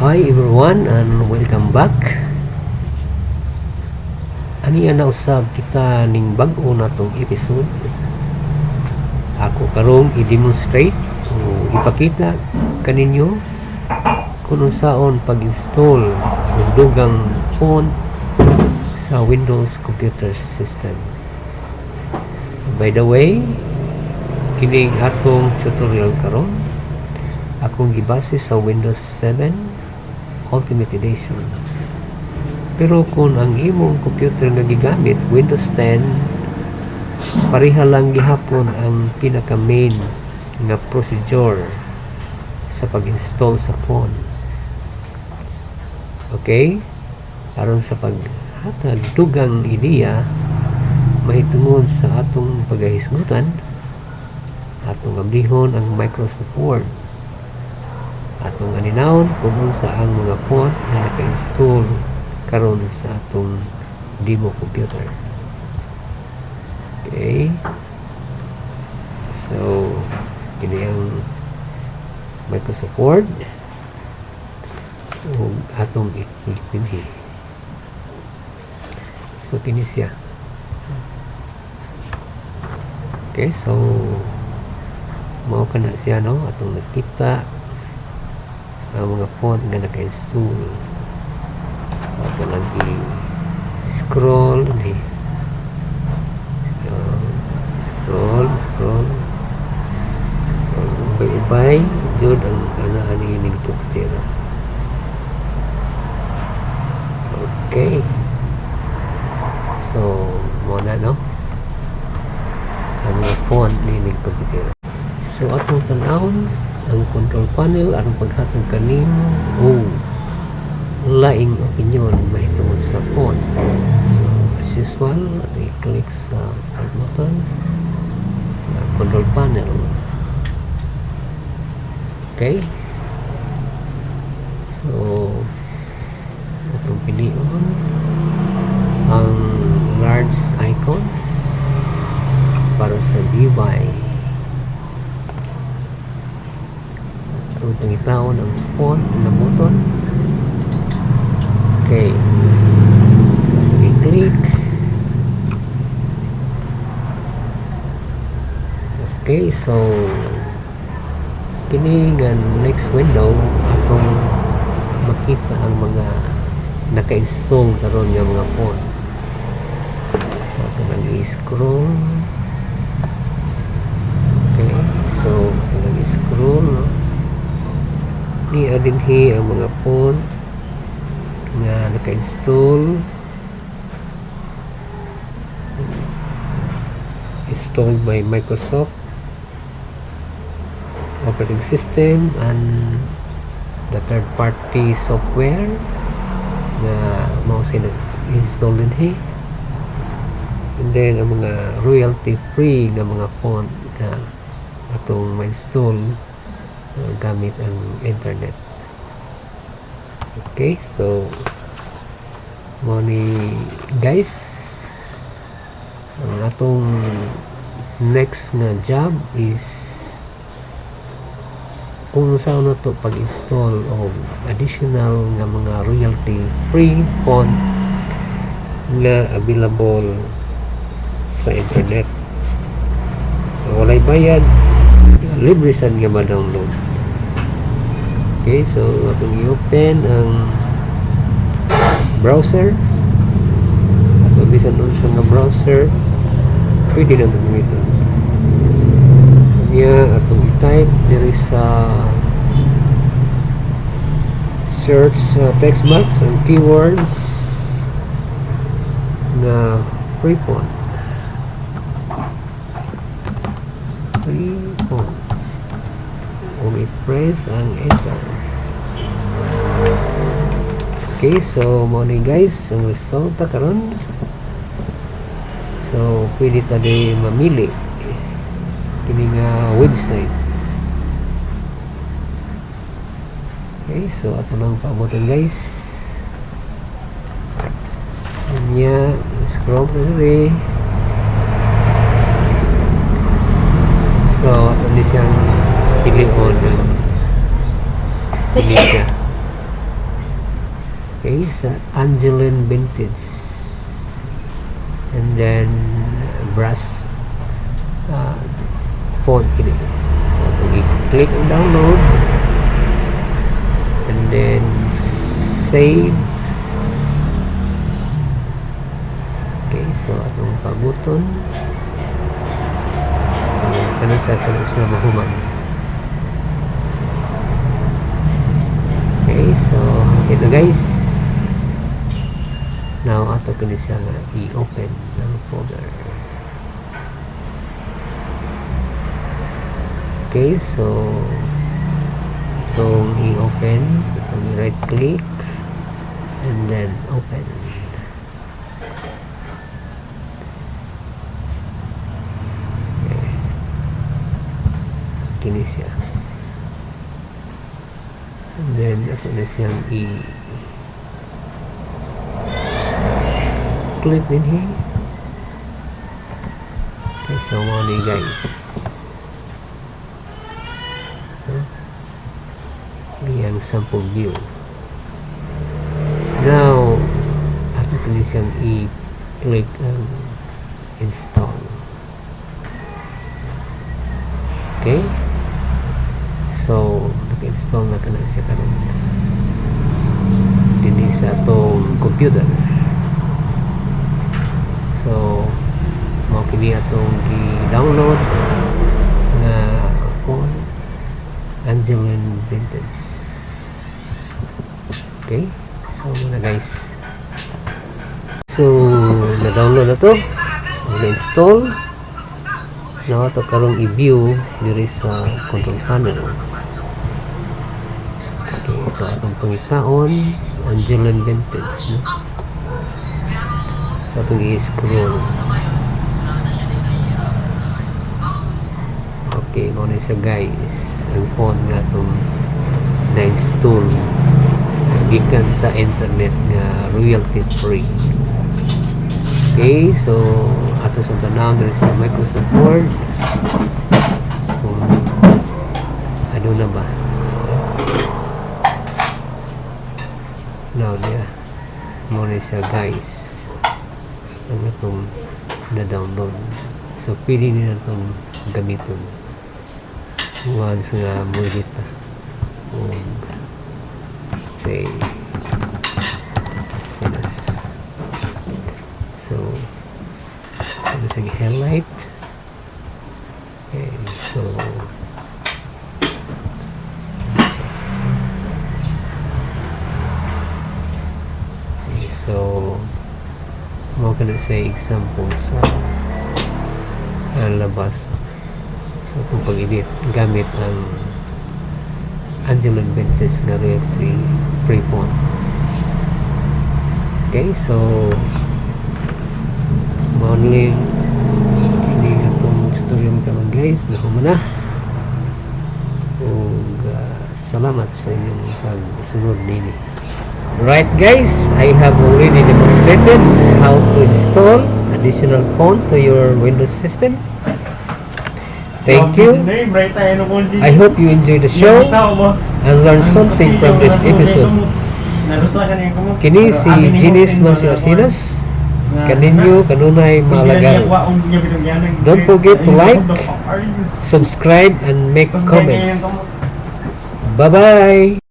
Hi everyone and welcome back. Ani na usab kita ning bag-o na tong episode. Ako karong i-demonstrate o ipakita kaninyo kung unsaon pag-install ng dugang font sa Windows computer system. By the way, kining atong tutorial karon akong gibase sa Windows 7 Ultimate Edition. Pero kung ang imong computer nga gigamit Windows 10, pareha lang gihapon ang pinaka main nga procedure sa pag-install sa phone. Okay? Aron sa paghatag dugang ideya mahitungod sa atong pagahisgutan, atong ablihon ang Microsoft Word, atong aninawon kung unsa ang mga font na naka-install karon sa atong demo computer. Okay, so ini ang Microsoft Word ug atong ipinhi. So kini siya. Okay, so mao kana siya, no, atong nakita ang mga font nga naka-install. So ato lagi scroll ni scroll bay jud ang ani ning computer. Okay, so mo na, no, ang mga font ni ning computer. So atong tan-awon ang control panel aron paghatag kanimo laing opinion mahitungod sa font. So as usual, i-click sa start button, control panel. Okay, so atong pilion ang large icons para sa device. Itong pangitawon ang font na button. Okay, so i-click. Okay, so kini nga next window atong makita ang mga naka-install karon nga mga font. So atong i-scroll. Okay, so atong i-scroll, no? Ni adinhi ang mga font nga naka-install, installed by Microsoft operating system and the third-party software na mao sila install din, and then ang mga royalty-free nga mga font na atong ma-install gamit ang internet. Okay, so mo ni guys, ang atong next nga job is kung saan na to pag-install o additional nga mga royalty free font na available sa internet. So, walay bayad, libre sad nga ma-download. Okay, so atong i-open ang browser. So bisan unsa nga browser pwede na ito gamiton. Kanya atong i-type there is search text box and keywords na free font. Kung i-press ang enter. Okay, so mo ni guys ang resulta karon. So pwede ta di mamili kini nga website. Okay, so ato lang paaboton guys. Nya scroll diri. So ato ni siyang pilion. Pili siya. Okay, sa Angeline Vintage. And then brass phone kini. So i-click ang download and then save. Okay, so atong pabuton kana sa mahuman. Okay, so ito guys, now ato kini siya nga i-open ng folder. Okay, so itong i-open, itong right click and then open. Okay, kini siya. And then ito na siyang click din here. Okay, so money guys. Yang sample view. Now ato kini siyang i-click ang install. Okay, so naka-install na kana siya karon dinhi sa atong computer. So mao kini atong i-download na phone Angeline Vintage. Okay, so muna guys, so na-download na to, na-install na ito karong i-view diri sa control panel. Okay, so atong pangitaon Angeline Vintage, no? So atong i-scroll. Okay, muna siya guys, ang phone nga itong na-install gikan sa internet nga royalty free. Okay, so ato sa tanawon diri sa Microsoft Word kung ano na ba now niya muna siya guys ang itong na-download. So pwede nyo na itong gamitin once nga mo dito say sinas. So ano siyang highlight. Okay, so okay, so mo ka na say example sa labas. So kung pag-edit gamit ang Angeline Vintage nga royalty free phone. Okay, so only kini atong tutorial karon guys, nahuman na. Ug salamat sa inyong pagsunod nini. Right guys, I have already demonstrated how to install additional phone to your Windows system. Thank you. I hope you enjoyed the show and learned something from this episode. Kini si Ginis Masiasinas, kaninyo kanunay malagal. Don't forget to like, subscribe, and make comments. Bye-bye!